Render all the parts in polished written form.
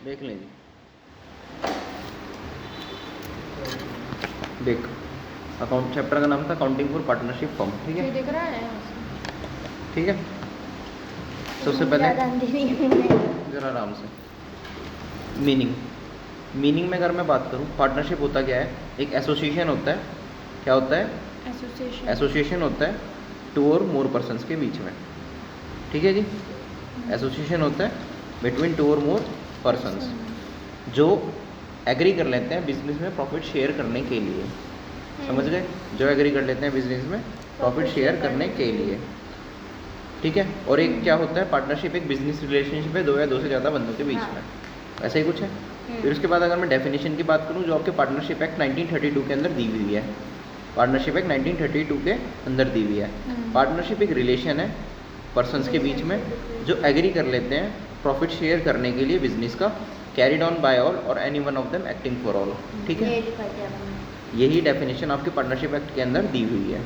देख लें जी, देख अकाउंट चैप्टर का नाम था अकाउंटिंग फॉर पार्टनरशिप फर्म। ठीक है, दिख रहा है यहाँ से। ठीक है। सबसे पहले ज़्यादा अंधेरी में ज़रा आराम से मीनिंग में अगर मैं बात करूँ, पार्टनरशिप होता क्या है? एक एसोसिएशन होता है। क्या होता है? एसोसिएशन होता है टू और मोर पर्सन्स के बीच में। ठीक है जी, एसोसिएशन होता है बिटवीन टू और मोर पर्सन्स जो एग्री कर लेते हैं बिजनेस में प्रॉफिट शेयर करने के लिए। समझ गए? जो एग्री कर लेते हैं बिजनेस में प्रॉफिट शेयर करने के लिए। ठीक है। और एक क्या होता है? पार्टनरशिप एक बिजनेस रिलेशनशिप है दो या दो से ज़्यादा बंदों के बीच में। ऐसा ही कुछ है। फिर उसके बाद अगर मैं डेफिनेशन की बात करूँ, जो आपके पार्टनरशिप एक्ट 1932 के अंदर दी हुई है। पार्टनरशिप एक्ट 1932 के अंदर दी हुई है। पार्टनरशिप एक रिलेशन है पर्सन्स के बीच में जो एग्री कर लेते हैं प्रॉफिट शेयर करने के लिए बिजनेस का, कैरिड ऑन बाय ऑल और any one of them acting for all. ठीक है, यही डेफिनेशन आपके पार्टनरशिप एक्ट के अंदर दी हुई है।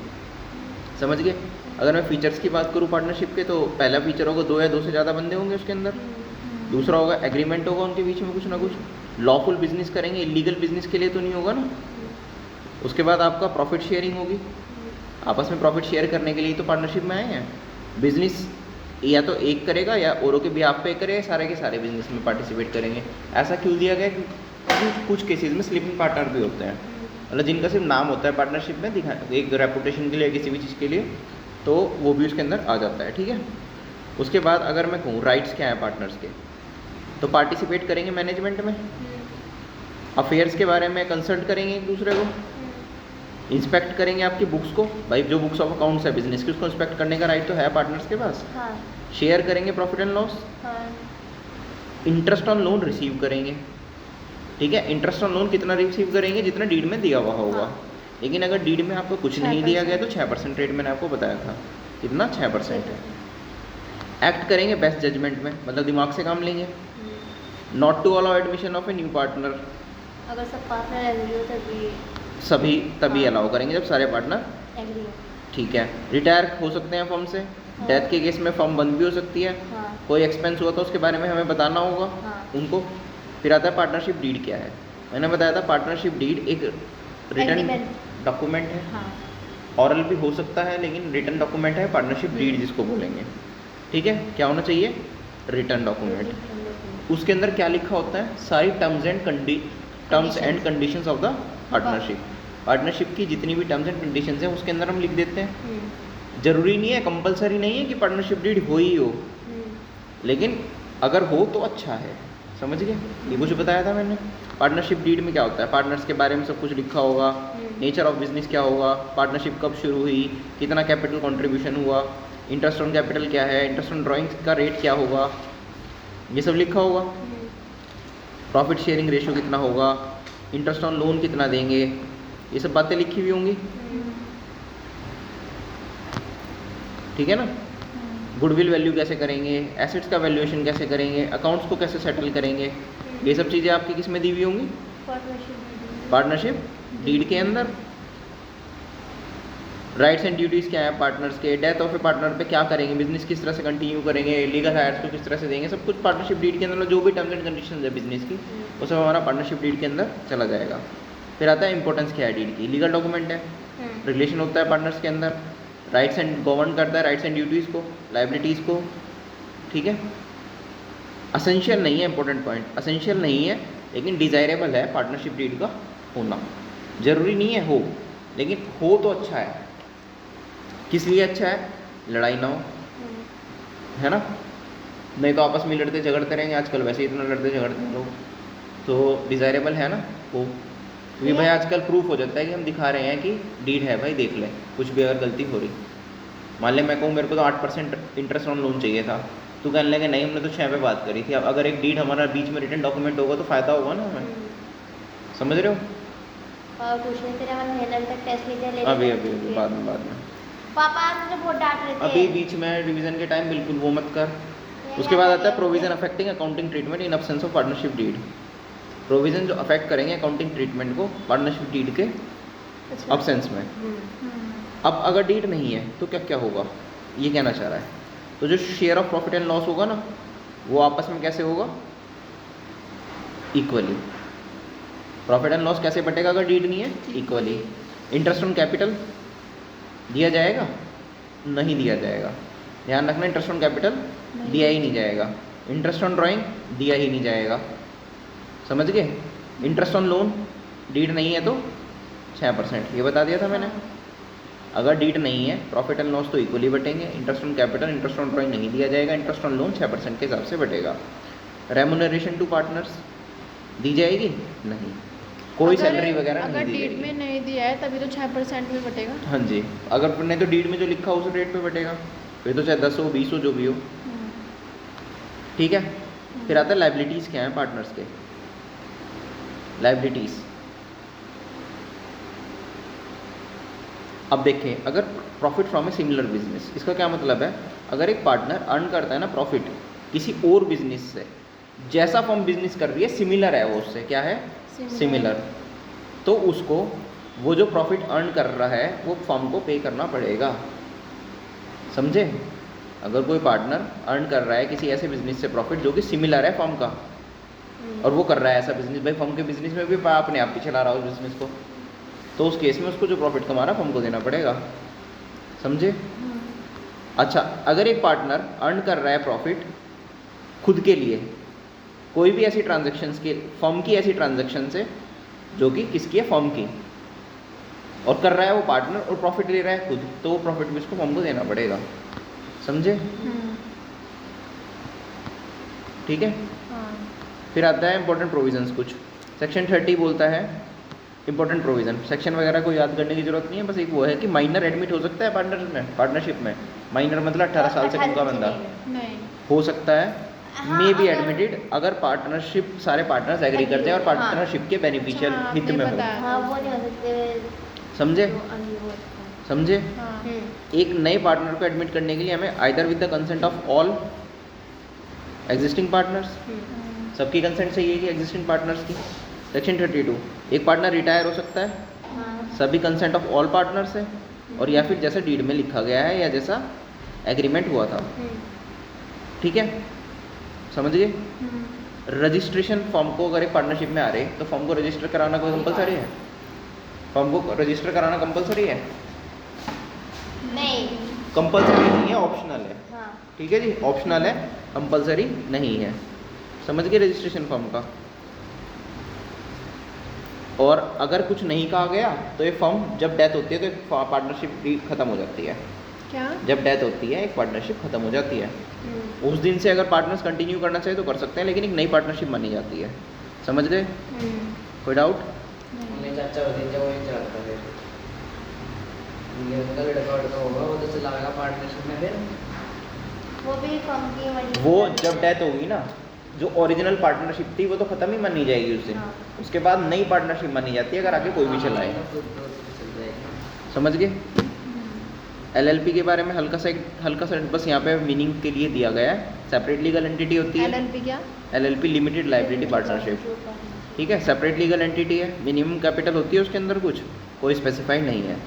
समझ गए? अगर मैं फीचर्स की बात करूँ पार्टनरशिप के, तो पहला फीचर होगा दो या दो से ज़्यादा बंदे होंगे उसके अंदर। दूसरा होगा एग्रीमेंट होगा उनके बीच में कुछ ना कुछ, लॉफुल बिजनेस करेंगे, इलीगल बिजनेस के लिए तो नहीं होगा ना। उसके बाद आपका प्रॉफिट शेयरिंग होगी, आपस में प्रॉफिट शेयर करने के लिए तो पार्टनरशिप में आए हैं। बिजनेस या तो एक करेगा या औरों के बिहाफ पे करेगा, सारे के सारे बिजनेस में पार्टिसिपेट करेंगे। ऐसा क्यों दिया गया? क्योंकि कुछ केसेस में स्लीपिंग पार्टनर भी होते हैं, मतलब जिनका सिर्फ नाम होता है पार्टनरशिप में दिखा एक रेपुटेशन के लिए, किसी भी चीज़ के लिए, तो वो भी उसके अंदर आ जाता है। ठीक है। उसके बाद अगर मैं कहूँ राइट्स क्या है पार्टनर्स के, तो पार्टिसिपेट करेंगे मैनेजमेंट में, अफेयर्स के बारे में कंसल्ट करेंगे एक दूसरे को, इंस्पेक्ट करेंगे आपकी बुक्स को, भाई जो बुक्स ऑफ अकाउंट्स है बिजनेस की, उसको इंस्पेक्ट करने का राइट तो है पार्टनर्स के पास। शेयर करेंगे profit and loss, interest on loan receive करेंगे। ठीक है, इंटरेस्ट ऑन लोन कितना रिसीव करेंगे? जितना डीड में दिया हुआ होगा। लेकिन अगर डीड में आपको कुछ नहीं दिया गया तो 6% रेट मैंने आपको बताया था। कितना? 6% है। एक्ट करेंगे बेस्ट जजमेंट में, मतलब दिमाग से काम लेंगे। Not to allow admission of a new partner, अगर सब पार्टनर एग्री हो तभी सभी तभी अलाउ करेंगे जब सारे पार्टनर एग्री हो। ठीक है। रिटायर हो सकते हैं फर्म से, डेथ के केस में फर्म बंद भी हो सकती है। कोई एक्सपेंस हुआ तो उसके बारे में हमें बताना होगा उनको। फिर आता है पार्टनरशिप डीड क्या है। मैंने बताया था पार्टनरशिप डीड एक रिटर्न डॉक्यूमेंट है, ऑरल भी हो सकता है लेकिन रिटर्न डॉक्यूमेंट है पार्टनरशिप डीड जिसको बोलेंगे। ठीक है, क्या होना चाहिए? Return document. उसके अंदर क्या लिखा होता है? सारी terms and conditions of the partnership. Partnership की जितनी भी टर्म्स एंड कंडीशंस हैं उसके अंदर हम लिख देते हैं। जरूरी नहीं है, कंपलसरी नहीं है कि पार्टनरशिप डीड हो ही हो, लेकिन अगर हो तो अच्छा है। समझ गए? ये कुछ बताया था मैंने। पार्टनरशिप डीड में क्या होता है? पार्टनर्स के बारे में सब कुछ लिखा होगा, नेचर ऑफ बिजनेस क्या होगा, पार्टनरशिप कब शुरू हुई, कितना कैपिटल कंट्रीब्यूशन हुआ, इंटरेस्ट ऑन कैपिटल क्या है, इंटरेस्ट ऑन ड्राइंग्स का रेट क्या होगा, ये सब लिखा होगा। प्रॉफिट शेयरिंग रेशियो कितना होगा, इंटरेस्ट ऑन लोन कितना देंगे, ये सब बातें लिखी हुई होंगी। ठीक है ना? गुडविल वैल्यू कैसे करेंगे, एसेट्स का वैल्यूएशन कैसे करेंगे, अकाउंट्स को कैसे सेटल करेंगे, ये सब चीज़ें आपकी किस में दी हुई होंगी? पार्टनरशिप डीड के अंदर। राइट्स एंड ड्यूटीज़ क्या है पार्टनर्स के, डेथ ऑफ ए पार्टनर पे क्या करेंगे, बिजनेस किस तरह से कंटिन्यू करेंगे, लीगल हायर्स को किस तरह से देंगे, सब कुछ पार्टनरशिप डीड के अंदर, जो भी टर्म्स एंड कंडीशंस है बिजनेस की, वो सब हमारा पार्टनरशिप डीड के अंदर चला जाएगा। फिर आता है इंपॉर्टेंस क्या है डीड की। लीगल डॉक्यूमेंट है, रिलेशन होता है पार्टनर्स के अंदर, राइट्स एंड गवर्न करता है राइट्स एंड ड्यूटीज़ को, लाइबिलिटीज़ को। ठीक है, असेंशियल नहीं है, इंपॉर्टेंट पॉइंट, असेंशियल नहीं है लेकिन डिज़ायरेबल है पार्टनरशिप डीड का होना। जरूरी नहीं है हो, लेकिन हो तो अच्छा है। किस लिए अच्छा है? लड़ाई ना हो, है ना? नहीं तो आपस में लड़ते झगड़ते रहेंगे, आजकल वैसे ही इतना लड़ते झगड़ते हैं लोग, तो डिज़ायरेबल है ना हो। क्योंकि भाई आजकल प्रूफ हो जाता है कि हम दिखा रहे हैं कि डीड है, भाई देख ले, कुछ भी अगर गलती हो रही, मान ले मैं कहूँ मेरे को तो 8% इंटरेस्ट ऑन लोन चाहिए था, तो कहने लगे नहीं हमने तो 6 पे बात करी थी। अब अगर एक डीड हमारा बीच में रिटर्न डॉक्यूमेंट होगा तो फ़ायदा होगा ना हमें। समझ रहे हो? और कुछ नहीं, तेरे मन हेलन तक टेस्ट लीजिए ले अभी बाद में पापा आज मुझे बहुत डांट रहे थे। अभी बीच में रिवीजन के टाइम बिल्कुल वो मत कर। उसके बाद आता है provision affecting accounting treatment in absence of partnership deed. Provision जो अफेक्ट करेंगे अकाउंटिंग ट्रीटमेंट को पार्टनरशिप डीड के एब्सेंस में। अब अगर डीड नहीं है तो क्या क्या होगा, ये कहना चाह रहा है। तो जो share of profit and loss होगा ना, वो आपस में कैसे होगा? इक्वली। प्रॉफिट एंड लॉस कैसे बटेगा अगर डीड नहीं है? इक्वली। इंटरेस्ट ऑन कैपिटल दिया जाएगा? नहीं दिया जाएगा। ध्यान रखना, इंटरेस्ट ऑन कैपिटल दिया ही नहीं जाएगा। इंटरेस्ट ऑन ड्राइंग दिया ही नहीं जाएगा, समझ गए? इंटरेस्ट ऑन लोन डीड नहीं है तो 6%, ये बता दिया था मैंने। अगर डीड नहीं है प्रॉफिट एंड लॉस तो इक्वली बटेंगे। Interest on capital, interest on drawing नहीं दिया जाएगा। इंटरेस्ट ऑन लोन 6% के हिसाब से बटेगा। रेमुनरेशन टू पार्टनर्स दी जाएगी? नहीं, कोई सैलरी वगैरह नहीं दी अगर डीड जाएगी। में नहीं दिया है तभी तो 6% में बटेगा। हाँ जी, अगर नहीं तो डीड में जो लिखा हो उस रेट पे बटेगा, फिर तो चाहे 10 हो 20 हो जो भी हो, ठीक है। फिर आता है लाइबिलिटीज़ क्या है पार्टनर्स के। लाइबिलिटीज़, अब देखें, अगर profit from a similar business, इसका क्या मतलब है? अगर एक पार्टनर अर्न करता है ना प्रॉफिट किसी और बिजनेस से, जैसा फर्म बिजनेस कर रही है सिमिलर है वो उससे, क्या है? सिमिलर, तो उसको वो जो प्रॉफिट अर्न कर रहा है वो फर्म को पे करना पड़ेगा, समझे? अगर कोई पार्टनर अर्न कर रहा है किसी ऐसे बिजनेस से प्रॉफिट जो कि सिमिलर है फर्म का, और वो कर रहा है ऐसा बिजनेस, भाई फर्म के बिजनेस में भी अपने आप ही चला रहा हो उस बिजनेस को, तो उस केस में उसको जो प्रॉफिट कमा रहा है फर्म को देना पड़ेगा, समझे? अच्छा, अगर एक पार्टनर अर्न कर रहा है प्रॉफिट खुद के लिए, कोई भी ऐसी ट्रांजैक्शंस के, फर्म की ऐसी ट्रांजैक्शन से जो कि किसकी है? फर्म की, और कर रहा है वो पार्टनर और प्रॉफिट ले रहा है खुद, तो वो प्रॉफिट भी उसको फर्म को देना पड़ेगा, समझे? ठीक है। फिर आता है इंपॉर्टेंट प्रोविजंस कुछ। सेक्शन 30 बोलता है इंपॉर्टेंट प्रोविजन। सेक्शन वगैरह को याद करने की जरूरत नहीं है, बस एक वो है कि माइनर एडमिट हो सकता है पार्टनरशिप में। माइनर मतलब 18 साल से कम का बंदा नहीं हो सकता है। हाँ, मे बी अगर- एडमिटेड अगर पार्टनरशिप सारे पार्टनर्स एग्री कर जाए और हाँ। पार्टनरशिप के बेनिफिशियल हाँ, हित आपने में हो, बताया। हाँ वो नहीं हो सकते, समझे? वो अभी वो होता समझे? हाँ है। एक नए पार्टनर को एडमिट करने के लिए हमें either with the consent of all existing partners, सबकी कंसेंट चाहिए कि एग्जिस्टिंग पार्टनर्स की। सेक्शन 32, एक पार्टनर रिटायर हो सकता है, हाँ सभी कंसेंट ऑफ ऑल पार्टनर्स है, और या फिर जैसा डीड में लिखा गया है या जैसा एग्रीमेंट हुआ था, ठीक है, समझ गए? रजिस्ट्रेशन फॉर्म को अगर एक पार्टनरशिप में आ रहे तो फॉर्म को रजिस्टर कराना कोई कंपलसरी है? फॉर्म को रजिस्टर कराना कंपलसरी है? नहीं, कंपलसरी नहीं है, ऑप्शनल है, हाँ ठीक है जी, ऑप्शनल है, कंपलसरी नहीं है, समझ गए रजिस्ट्रेशन फॉर्म का। और अगर कुछ नहीं कहा गया तो ये फॉर्म जब डेथ होती है तो एक पार्टनरशिप खत्म हो जाती है। क्या? जब डेथ होती है एक पार्टनरशिप खत्म हो जाती है। उस दिन से अगर पार्टनर्स कंटिन्यू करना चाहे तो कर सकते हैं, लेकिन एक नई पार्टनरशिप मानी जाती है, समझ गए? कोई डाउट? हमने चाचा और जीजा वही चलाता है, ये उनका लड़का होगा वो तो चलाएगा पार्टनरशिप में। फिर वो भी फर्म की मर्जी वो से- जब डेथ होगी ना, जो ओरिजिनल पार्टनरशिप थी वो तो खत्म ही मानी जाएगी उस दिन, हाँ। उसके बाद नई पार्टनरशिप मानी जाती है अगर आगे कोई भी चलाए, चल जाएगा। समझ गए? एलएलपी के बारे में हल्का सा बस यहाँ पे मीनिंग के लिए दिया गया है। सेपरेट लीगल एंटिटी होती है एलएलपी क्या? एलएलपी, लिमिटेड लाइबिलिटी पार्टनरशिप, ठीक है, सेपरेट लीगल एंटिटी है, मिनिमम कैपिटल होती है उसके अंदर, कुछ कोई स्पेसिफाइड नहीं है,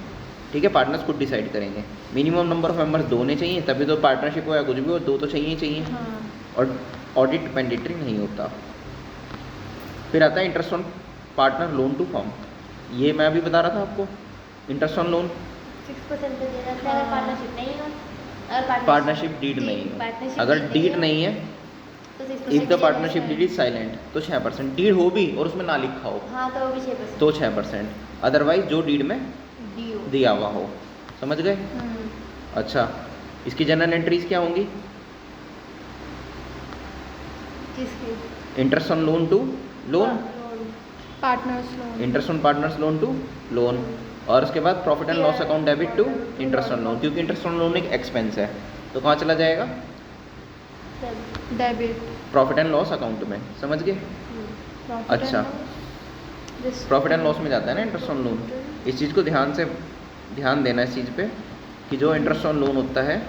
ठीक है, पार्टनर्स खुद डिसाइड करेंगे। मिनिमम नंबर ऑफ मेंबर्स 2 होने चाहिए, तभी तो पार्टनरशिप हो या कुछ भी हो, 2 तो चाहिए ही चाहिए, हाँ और ऑडिट मैंडेटरी नहीं होता। फिर आता है interest on partner loan to firm, ये मैं अभी बता रहा था आपको, इंटरेस्ट ऑन लोन 6% तो देना था अगर पार्टनरशिप नहीं हो, अगर पार्टनरशिप डीड नहीं हो, partnership अगर deed डीड नहीं है, तो 6% इफ द देना पार्टनरशिप है। डीड इज साइलेंट तो 6%, डीड हो भी और उसमें ना लिखा हो हाँ तो वो भी 6%। तो 6%, अदरवाइज जो डीड में डीओ। दिया हुआ हो, समझ गए? अच्छा, इसकी जनरल एंट्रीज क्या होंगी? किसकी? Interest on loan to loan, partners loan. Interest on partners loan to loan, और उसके बाद profit and loss account debit to interest on loan, क्योंकि इंटरेस्ट ऑन लोन एक एक्सपेंस है तो कहाँ चला जाएगा? Debit. Profit and loss account में, समझ गए? अच्छा, प्रॉफिट एंड लॉस में जाता है ना इंटरेस्ट ऑन लोन। इस चीज़ को ध्यान देना इस चीज़ पे कि जो इंटरेस्ट ऑन लोन होता है,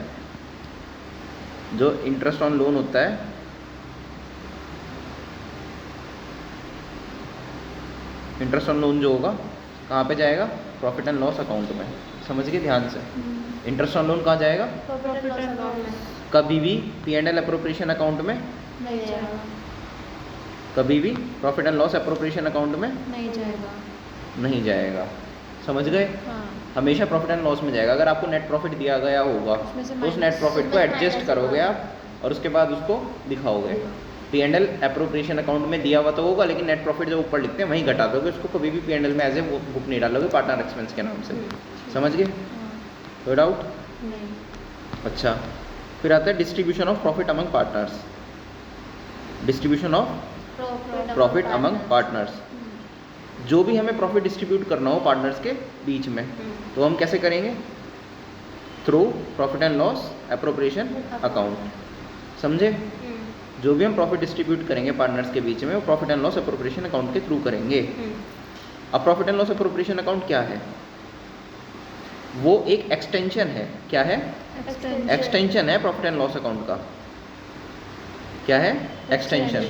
जो इंटरेस्ट ऑन लोन होता है इंटरेस्ट ऑन लोन जो होगा कहाँ पे जाएगा? प्रॉफिट एंड लॉस अकाउंट में, समझ गए ध्यान से? इंटरेस्ट ऑन लोन कहाँ जाएगा? प्रॉफिट एंड लॉस कभी भी P&L अप्रोप्रिएशन अकाउंट में नहीं जाएगा। कभी भी profit and loss appropriation account में नहीं जाएगा। नहीं जाएगा। समझ गए? हाँ, हमेशा प्रॉफिट एंड लॉस में जाएगा। अगर आपको नेट प्रॉफिट दिया गया होगा उसमें से तो उस minus- नेट प्रॉफिट को उसमें एडजस्ट minus करोगे होगा। आप और उसके बाद उसको दिखाओगे। P&L अप्रोप्रिएशन अकाउंट में दिया हुआ तो होगा, लेकिन नेट प्रॉफिट जो ऊपर लिखते हैं वहीं घटा दोगे, उसको कभी भी P&L में एज ए बुक नहीं डालोगे पार्टनर एक्सपेंस के नाम से। समझ गए? हाँ, कोई डाउट? नहीं। अच्छा, फिर आता है distribution of profit among partners. Distribution of profit among partners. जो भी हमें प्रॉफिट डिस्ट्रीब्यूट करना हो पार्टनर्स के बीच में, तो हम कैसे करेंगे? Through profit and loss appropriation account. समझे? जो भी हम प्रॉफिट डिस्ट्रीब्यूट करेंगे पार्टनर्स के बीच में, वो profit and loss appropriation account के थ्रू करेंगे। अब profit and loss appropriation account क्या है? वो एक एक्सटेंशन है। क्या है? एक्सटेंशन है प्रॉफिट एंड लॉस अकाउंट का। क्या है? Extension.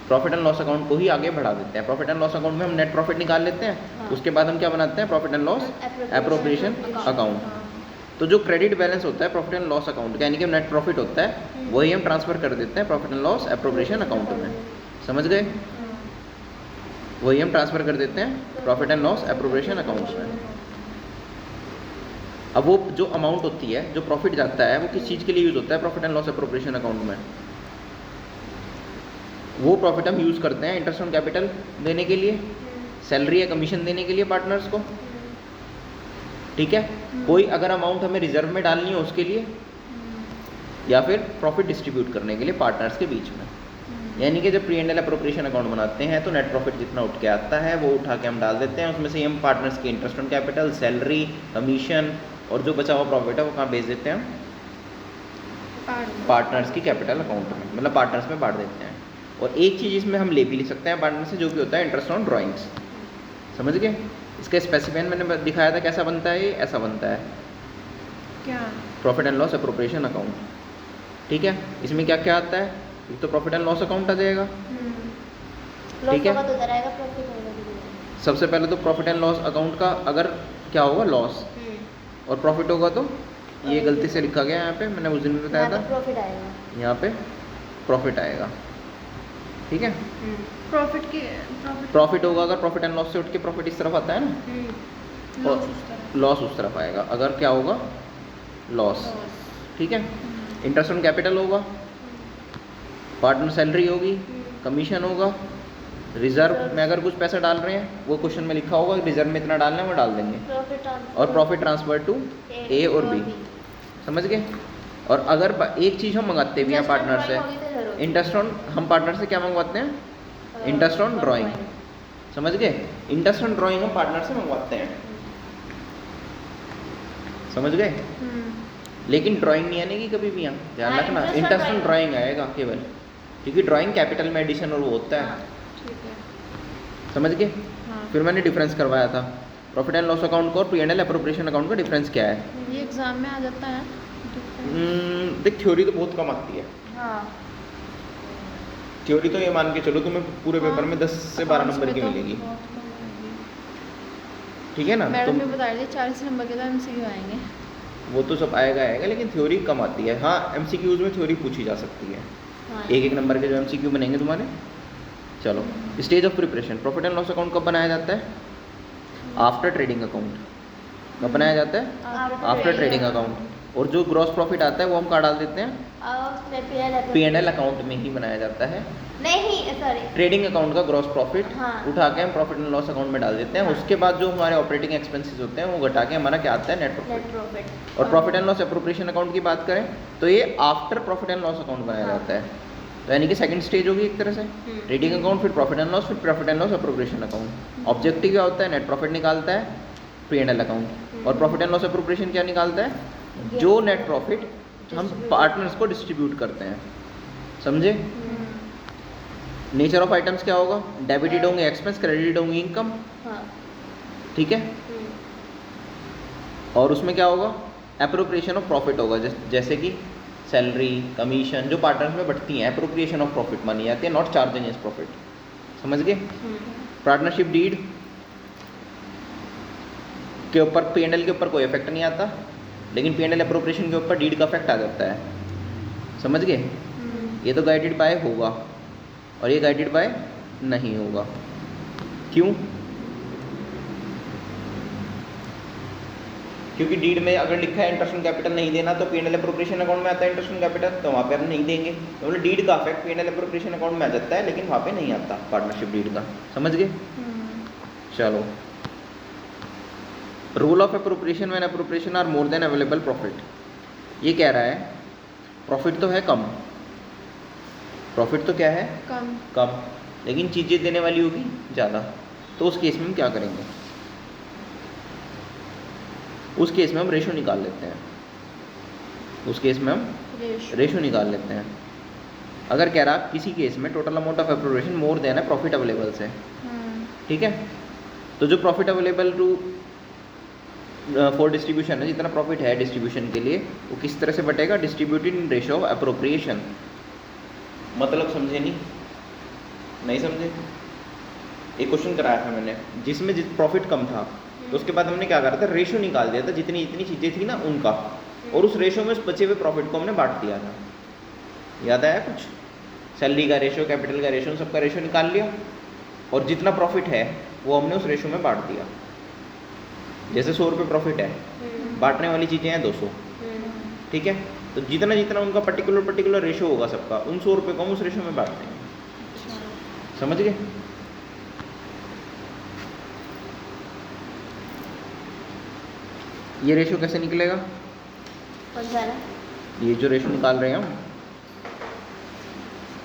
Profit and loss account को ही आगे बढ़ा देते हैं। प्रॉफिट एंड लॉस अकाउंट में हम नेट प्रॉफिट निकाल लेते हैं, हाँ। उसके बाद हम क्या बनाते हैं? Profit and loss appropriation account. हाँ, तो जो क्रेडिट बैलेंस होता है प्रॉफिट एंड लॉस अकाउंट का, यानी कि नेट प्रॉफिट होता है, वही हम ट्रांसफर कर देते हैं profit and loss appropriation account में। समझ गए? वही हम ट्रांसफर कर देते हैं profit and loss appropriation accounts में। अब वो जो अमाउंट होती है, जो प्रॉफिट जाता है, वो किस चीज़ के लिए यूज़ होता है profit and loss appropriation account में? वो प्रॉफिट हम यूज़ करते हैं इंटरेस्ट ऑन कैपिटल देने के लिए, सैलरी या कमीशन देने के लिए पार्टनर्स को। ठीक है? कोई अगर अमाउंट हमें रिजर्व में डालनी हो उसके लिए, या फिर प्रॉफिट डिस्ट्रीब्यूट करने के लिए पार्टनर्स के बीच में। यानी कि जब P&L अप्रोप्रिएशन अकाउंट बनाते हैं तो नेट प्रॉफिट जितना उठ के आता है वो उठा के हम डाल देते हैं, उसमें से हम पार्टनर्स के interest on capital, salary, commission और जो बचा हुआ प्रॉफिट है वो कहाँ भेज देते हैं हम? पार्टनर्स की कैपिटल अकाउंट में, मतलब पार्टनर्स में बांट देते हैं। और एक चीज़ इसमें हम ले भी सकते हैं पार्टनर से, जो कि होता है इंटरेस्ट ऑन ड्राइंग्स। समझ गए? इसका स्पेसिफाइन मैंने दिखाया था कैसा बनता है। ये ऐसा बनता है क्या? Profit and loss appropriation account. ठीक है? इसमें क्या क्या आता है? एक तो प्रॉफिट एंड लॉस अकाउंट आ जाएगा। ठीक है? तो उधर आएगा, प्रॉफिट होगा। सबसे पहले तो प्रॉफिट एंड लॉस अकाउंट का अगर क्या होगा? लॉस। और प्रॉफिट होगा तो ये गलती से लिखा गया यहाँ पे, मैंने उस दिन भी बताया था, प्रॉफिट आएगा। यहाँ पे प्रॉफिट आएगा। ठीक है? प्रॉफिट की प्रॉफिट होगा अगर प्रॉफिट एंड लॉस से उठ के प्रॉफिट इस तरफ आता है ना, और लॉस उस तरफ आएगा अगर क्या होगा? लॉस। ठीक है? इंटरेस्ट ऑन कैपिटल होगा, पार्टनर सैलरी होगी, कमीशन होगा, रिजर्व में अगर कुछ पैसा डाल रहे हैं वो क्वेश्चन में लिखा होगा, रिजर्व में इतना डालना है वो डाल देंगे, और प्रॉफिट ट्रांसफर टू ए और बी। समझ गए? और अगर एक चीज़ हम मंगाते भी हैं पार्टनर से, इंटरेस्ट ऑन, हम पार्टनर से क्या मंगवाते हैं? Interest on drawing. समझ गए? इंटरेस्ट ऑन ड्राइंग हम पार्टनर से मंगवाते हैं। समझ गए? लेकिन ड्राइंग नहीं आने की कभी भी, यहाँ ध्यान हाँ, रखना, interest on interest on drawing। Drawing आएगा केवल, क्योंकि ड्राइंग कैपिटल में एडिशन और वो होता है। ठीक है। समझ गए? हाँ, फिर मैंने डिफरेंस करवाया था प्रॉफिट एंड लॉस अकाउंट को और P&L अप्रोप्रिएशन अकाउंट का डिफरेंस क्या है। ये एग्जाम में आ जाता है। देख, थ्योरी तो बहुत कम आती है। हाँ, थ्योरी तो ये मान के चलो तुम्हें पूरे पेपर में 10 से 12 नंबर की मिलेगी। ठीक है ना? मैडम ने बता दिया 40 नंबर के तो MCQ आएंगे। वो तो सब आएगा आएगा, लेकिन थ्योरी कम आती है। हाँ, MCQs में थ्योरी पूछी जा सकती है, हाँ। एक एक नंबर के जो MCQ बनेंगे तुम्हारे। चलो, stage of preparation. Profit and loss account कब बनाया जाता है? After trading account. कब बनाया जाता है? After trading account. और जो ग्रॉस प्रॉफिट आता है वो हम कहाँ डाल देते हैं? P&L अकाउंट में ही बनाया जाता है। नहीं, सॉरी, ट्रेडिंग अकाउंट का ग्रॉस प्रॉफिट हाँ। उठा के हम प्रॉफिट एंड लॉस अकाउंट में डाल देते हैं। हाँ। उसके बाद जो हमारे ऑपरेटिंग एक्सपेंसेस होते हैं वो घटा के हमारा क्या आता है? Net profit. Net profit. और profit and loss appropriation account की बात करें तो ये after profit and loss account बनाया हाँ। जाता है। तो यानी कि सेकंड स्टेज होगी एक तरह से, ट्रेडिंग अकाउंट, फिर प्रॉफिट एंड लॉस, फिर profit and loss appropriation account. Objective क्या होता है? नेट प्रॉफिट निकालता है P&L अकाउंट, और प्रॉफिट एंड लॉस अप्रोप्रिएशन क्या निकालता है? जो नेट प्रॉफिट हम पार्टनर्स को डिस्ट्रीब्यूट करते हैं। समझे? नेचर ऑफ आइटम्स क्या होगा? डेबिटेड होंगे एक्सपेंस, क्रेडिटेड होंगे इनकम। हाँ। ठीक है? और उसमें क्या होगा? अप्रोप्रिएशन ऑफ प्रॉफिट होगा, जैसे कि सैलरी, कमीशन, जो पार्टनर्स में बढ़ती हैं अप्रोप्रिएशन ऑफ प्रॉफिट मानी जाती है, नॉट चार्ज अगेंस्ट प्रॉफिट। समझ गए? पार्टनरशिप डीड के ऊपर P&L के ऊपर कोई इफेक्ट नहीं आता, लेकिन P&L अप्रोप्रिएशन के ऊपर डीड का इफेक्ट आ जाता है। समझ गए? ये तो गाइडेड बाय होगा। और ये गाइडेड बाय नहीं होगा। क्यों? क्योंकि डीड में अगर लिखा है इंटरेस्ट ऑन कैपिटल नहीं देना तो P and L appropriation account में आता है इंटरेस्ट ऑन कैपिटल, तो वहाँ पे हम नहीं देंगे। तो मतलब डीड का affect P and L appropriation account में आ जाता है, लेकिन वहाँ पे नहीं आता पार्टनरशिप डीड का। समझ गए? चलो, rule of appropriation when appropriation are more than available profit. ये कह रहा है प्रॉफिट तो है कम, प्रॉफिट तो क्या है कम। कम, लेकिन चीज़ें देने वाली होगी ज़्यादा। तो उस केस में हम क्या करेंगे? उस केस में हम रेशो निकाल लेते हैं। उस केस में हम रेशो निकाल लेते हैं। अगर कह रहा किसी केस में total amount of appropriation more than है प्रॉफिट अवेलेबल से, ठीक है, तो जो profit available to for distribution है, जितना प्रॉफिट है डिस्ट्रीब्यूशन के लिए, वो किस तरह से बटेगा? Distributed in ratio of appropriation. मतलब समझे नहीं समझे? एक क्वेश्चन कराया था मैंने जिसमें प्रॉफिट कम था, तो उसके बाद हमने क्या करा था? रेशो निकाल दिया था जितनी जितनी चीज़ें थी ना उनका, और उस रेशो में उस बचे हुए प्रॉफिट को हमने बांट दिया था। याद आया कुछ? सैलरी का रेशो, कैपिटल का रेशो, सबका रेशो निकाल लिया, और जितना प्रॉफिट है वो हमने उस रेशो में बांट दिया। जैसे 100 रुपये प्रॉफिट है, बांटने वाली चीज़ें हैं 200, ठीक है, तो जितना जितना उनका पर्टिकुलर रेशो होगा सबका, उन 100 रुपये को हम उस रेशो में बांट देंगे। समझ गए? ये रेशो कैसे निकलेगा? कौन सा ना? ये जो रेशो निकाल रहे हैं हम,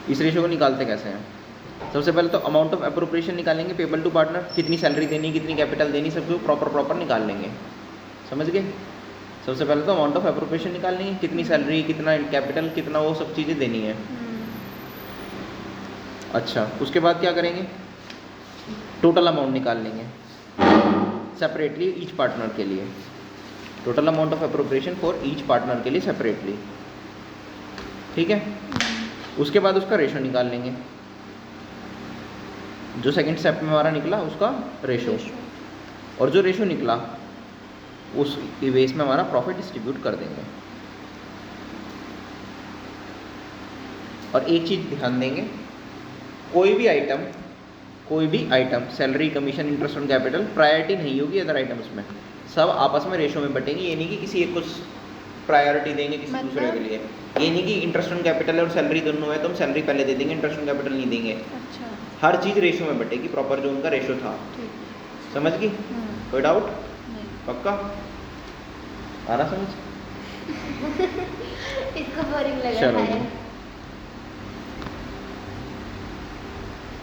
इस रेशो को निकालते कैसे हैं? सबसे पहले तो अमाउंट ऑफ एप्रोप्रिएशन निकालेंगे पेबल टू पार्टनर, कितनी सैलरी देनी, कितनी कैपिटल देनी, सबको प्रॉपर निकाल लेंगे। समझ गए? सबसे पहले तो अमाउंट ऑफ एप्रोप्रिएशन निकाल लेंगे, कितनी सैलरी, कितना कैपिटल, कितना वो सब चीज़ें देनी है। अच्छा, उसके बाद क्या करेंगे? टोटल अमाउंट निकाल लेंगे सेपरेटली ईच पार्टनर के लिए, total amount of appropriation for each partner के लिए सेपरेटली, ठीक है। उसके बाद उसका रेशो निकाल लेंगे, जो सेकंड स्टेप में हमारा निकला उसका रेशो, और जो रेशो निकला उस बेस में हमारा प्रॉफिट डिस्ट्रीब्यूट कर देंगे। और एक चीज़ ध्यान देंगे, कोई भी item salary, commission, interest on capital priority नहीं होगी अदर आइटम्स में, सब आपस में रेशो में बटेंगे। ये नहीं कि किसी एक को प्रायोरिटी देंगे किसी दूसरे के लिए। ये नहीं कि इंटरेस्ट ऑन कैपिटल और सैलरी दोनों है तो हम सैलरी पहले दे देंगे, इंटरेस्ट ऑन कैपिटल नहीं देंगे। अच्छा, हर चीज़ रेशो में बटेगी, प्रॉपर जो उनका रेशो था। ठीक। समझ गई? कोई डाउट? नहीं। पक्का? आ रहा समझ? इसको बोरिंग लग चलो रहा है।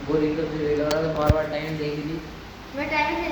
बोरिंग तो फिर लग रहा था, बार टाइम देख ली। मैं टाइम से